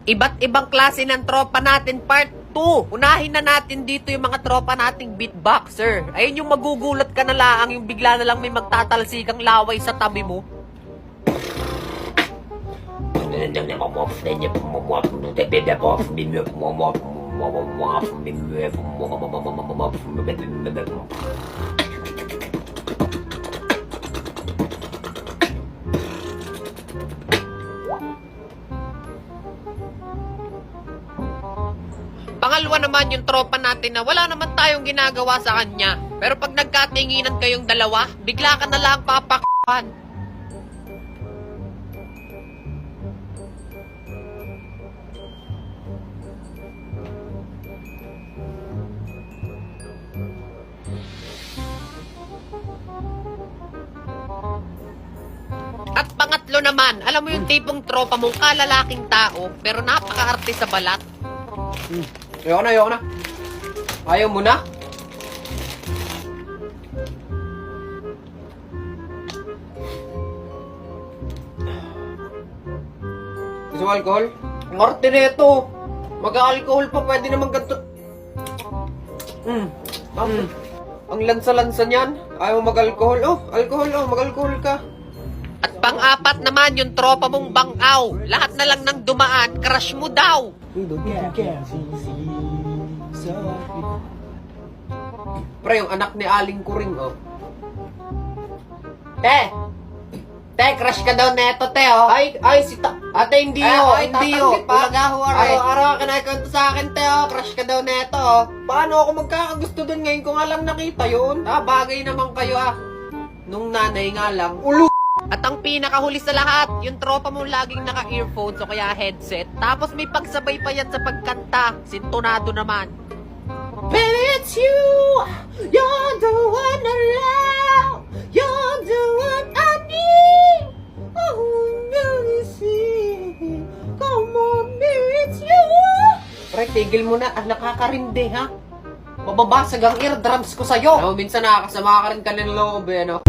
Iba't ibang klase ng tropa natin, part 2. Unahin na natin dito yung mga tropa nating beatboxer. Ayun yung magugulat ka na lang, yung bigla na lang may magtatalsikang laway sa tabi mo. Pangalawa naman yung tropa natin na wala naman tayong ginagawa sa kanya. Pero pag nagkatinginan kayong dalawa, bigla ka na lang papakpan. At pangatlo naman, alam mo yung tipong tropa mong kalalaking tao, pero napaka-arte sa balat. Ayoko na. Ayaw mo na? Gusto mo alcohol? Ang arte na ito. Mag-alcohol pa, pwede naman ganito. Ang lansa-lansa niyan. Ayaw mo mag-alcohol. Mag-alcohol ka. At pang-apat naman yung tropa mong bangaw. Lahat na lang ng dumaan, crush mo daw. Pre, yung anak ni Aling Kuring, oh. Te, crush ka daw neto, te, oh. Ay, Ate, hindi, hindi, Araw-araw ka naikwento sa akin, te, oh. Crush ka daw neto, oh. Paano ako magkakagusto dun ngayon ko nga lang nakita yun? Bagay naman kayo, ah. Nung nanay nga lang. At ang pinakahuli sa lahat, yung tropa mong laging naka-earphones o kaya headset, tapos may pagsabay pa yan sa pagkanta, sintonado naman. Baby, it's you. You're the one I love. You're the one I need. Oh, you see. Come on, it's you. Pre, tigil mo na. Nakakarindi, ha? Mababasag ang eardrums ko sa'yo. Minsan nakakasama ka rin ka ng loob, eh, no?